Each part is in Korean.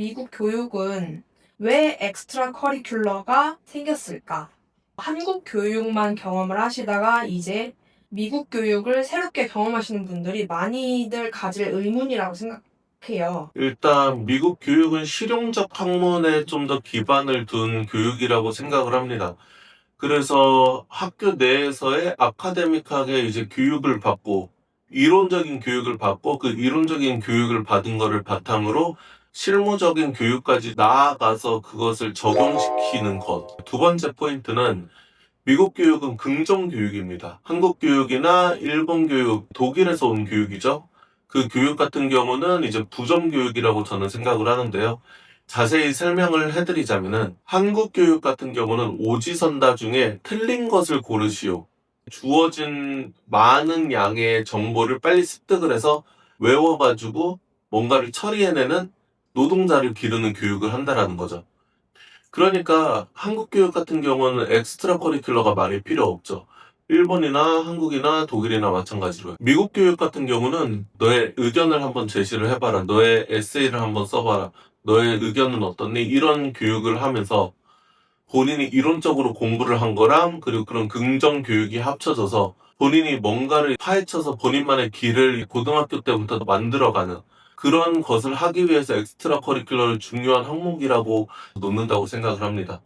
미국 교육은 왜 엑스트라 커리큘러가 생겼을까? 한국 교육만 경험을 하시다가 이제 미국 교육을 새롭게 경험하시는 분들이 많이들 가질 의문이라고 생각해요. 일단 미국 교육은 실용적 학문에 좀 더 기반을 둔 교육이라고 생각을 합니다. 그래서 학교 내에서의 아카데믹하게 이제 교육을 받고 이론적인 교육을 받고 그 이론적인 교육을 받은 거를 바탕으로 실무적인 교육까지 나아가서 그것을 적용시키는 것. 두 번째 포인트는 미국 교육은 긍정 교육입니다. 한국 교육이나 일본 교육, 독일에서 온 교육이죠. 그 교육 같은 경우는 이제 부정 교육이라고 저는 생각을 하는데요. 자세히 설명을 해드리자면은 한국 교육 같은 경우는 오지선다 중에 틀린 것을 고르시오. 주어진 많은 양의 정보를 빨리 습득을 해서 외워가지고 뭔가를 처리해내는 노동자를 기르는 교육을 한다라는 거죠. 그러니까 한국 교육 같은 경우는 엑스트라 커리큘러가 많이 필요 없죠. 일본이나 한국이나 독일이나 마찬가지로요. 미국 교육 같은 경우는 너의 의견을 한번 제시를 해봐라. 너의 에세이를 한번 써봐라. 너의 의견은 어떻니? 이런 교육을 하면서 본인이 이론적으로 공부를 한 거랑 그리고 그런 긍정 교육이 합쳐져서 본인이 뭔가를 파헤쳐서 본인만의 길을 고등학교 때부터 만들어가는 그런 것을 하기 위해서 엑스트라 커리큘러를 중요한 항목이라고 놓는다고 생각을 합니다.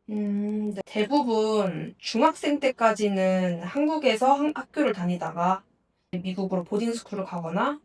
네. 대부분 중학생 때까지는 한국에서 학교를 다니다가 미국으로 보딩스쿨을 가거나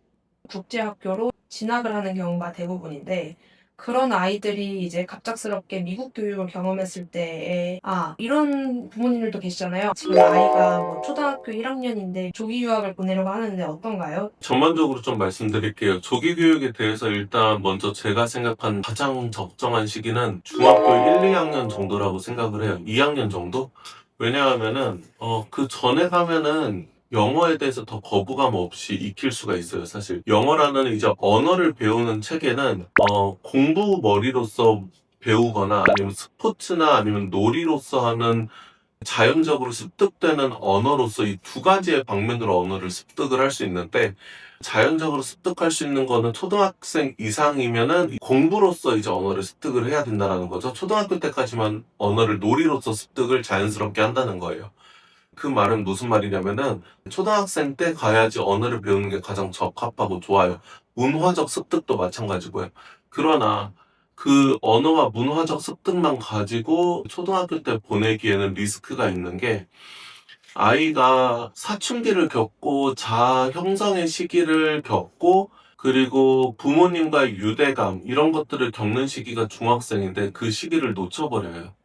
국제학교로 진학을 하는 경우가 대부분인데, 그런 아이들이 이제 갑작스럽게 미국 교육을 경험했을 때에 이런 부모님들도 계시잖아요. 지금 아이가 뭐 초등학교 1학년인데 조기 유학을 보내려고 하는데 어떤가요? 전반적으로 좀 말씀드릴게요. 조기 교육에 대해서 일단 먼저 제가 생각한 가장 적정한 시기는 중학교 1, 2학년 정도라고 생각을 해요. 2학년 정도? 왜냐하면은 그 전에 가면은 영어에 대해서 더 거부감 없이 익힐 수가 있어요. 사실 영어라는 이제 언어를 배우는 체계는 공부 머리로서 배우거나 아니면 스포츠나 아니면 놀이로서 하는 자연적으로 습득되는 언어로서 이 두 가지의 방면으로 언어를 습득을 할 수 있는데, 자연적으로 습득할 수 있는 거는 초등학생 이상이면은 공부로서 이제 언어를 습득을 해야 된다는 거죠. 초등학교 때까지만 언어를 놀이로서 습득을 자연스럽게 한다는 거예요. 그 말은 무슨 말이냐면은 초등학생 때 가야지 언어를 배우는 게 가장 적합하고 좋아요. 문화적 습득도 마찬가지고요. 그러나 그 언어와 문화적 습득만 가지고 초등학교 때 보내기에는 리스크가 있는 게, 아이가 사춘기를 겪고 자아 형성의 시기를 겪고 그리고 부모님과의 유대감 이런 것들을 겪는 시기가 중학생인데 그 시기를 놓쳐버려요.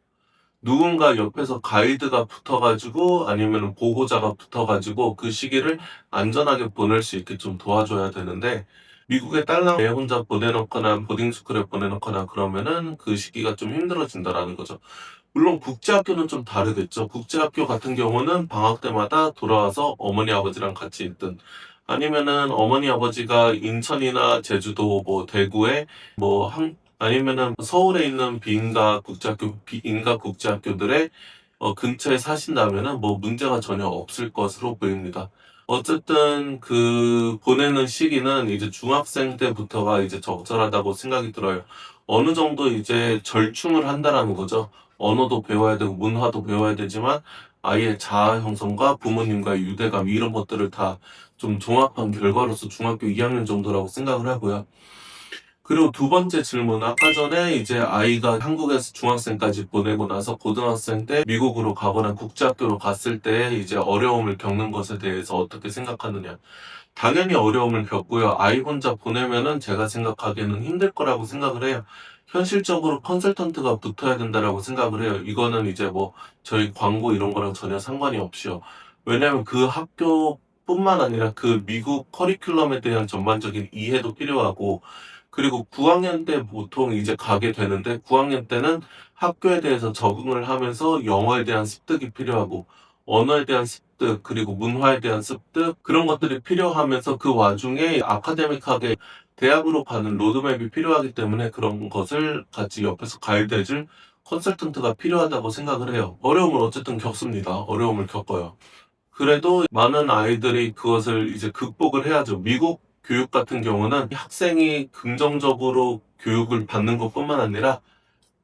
누군가 옆에서 가이드가 붙어가지고 아니면 보호자가 붙어가지고 그 시기를 안전하게 보낼 수 있게 좀 도와줘야 되는데, 미국에 딸랑 애 혼자 보내놓거나 보딩스쿨에 보내놓거나 그러면은 그 시기가 좀 힘들어진다라는 거죠. 물론 국제학교는 좀 다르겠죠. 국제학교 같은 경우는 방학 때마다 돌아와서 어머니 아버지랑 같이 있든 아니면은 어머니 아버지가 인천이나 제주도 뭐 대구에 아니면은 서울에 있는 비인가 국제학교들의 근처에 사신다면은 뭐 문제가 전혀 없을 것으로 보입니다. 어쨌든 그 보내는 시기는 이제 중학생 때부터가 이제 적절하다고 생각이 들어요. 어느 정도 이제 절충을 한다라는 거죠. 언어도 배워야 되고 문화도 배워야 되지만 아이의 자아 형성과 부모님과의 유대감 이런 것들을 다 좀 종합한 결과로서 중학교 2학년 정도라고 생각을 하고요. 그리고 두 번째 질문, 아까 전에 이제 아이가 한국에서 중학생까지 보내고 나서 고등학생 때 미국으로 가거나 국제학교로 갔을 때 이제 어려움을 겪는 것에 대해서 어떻게 생각하느냐. 당연히 어려움을 겪고요. 아이 혼자 보내면은 제가 생각하기에는 힘들 거라고 생각을 해요. 현실적으로 컨설턴트가 붙어야 된다라고 생각을 해요. 이거는 이제 뭐 저희 광고 이런 거랑 전혀 상관이 없이요. 왜냐하면 그 학교뿐만 아니라 그 미국 커리큘럼에 대한 전반적인 이해도 필요하고, 그리고 9학년 때 보통 이제 가게 되는데 9학년 때는 학교에 대해서 적응을 하면서 영어에 대한 습득이 필요하고 언어에 대한 습득 그리고 문화에 대한 습득 그런 것들이 필요하면서 그 와중에 아카데믹하게 대학으로 가는 로드맵이 필요하기 때문에 그런 것을 같이 옆에서 가이드해줄 컨설턴트가 필요하다고 생각을 해요. 어려움을 어쨌든 겪습니다. 어려움을 겪어요. 그래도 많은 아이들이 그것을 이제 극복을 해야죠. 미국 교육 같은 경우는 학생이 긍정적으로 교육을 받는 것뿐만 아니라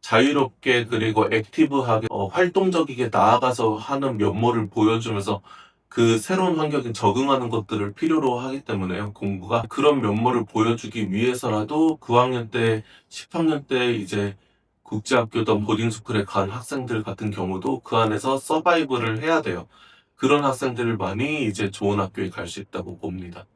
자유롭게 그리고 액티브하게 활동적이게 나아가서 하는 면모를 보여주면서 그 새로운 환경에 적응하는 것들을 필요로 하기 때문에요. 공부가 그런 면모를 보여주기 위해서라도 9학년 때, 10학년 때 이제 국제학교든 보딩스쿨에 간 학생들 같은 경우도 그 안에서 서바이벌을 해야 돼요. 그런 학생들을 많이 이제 좋은 학교에 갈 수 있다고 봅니다.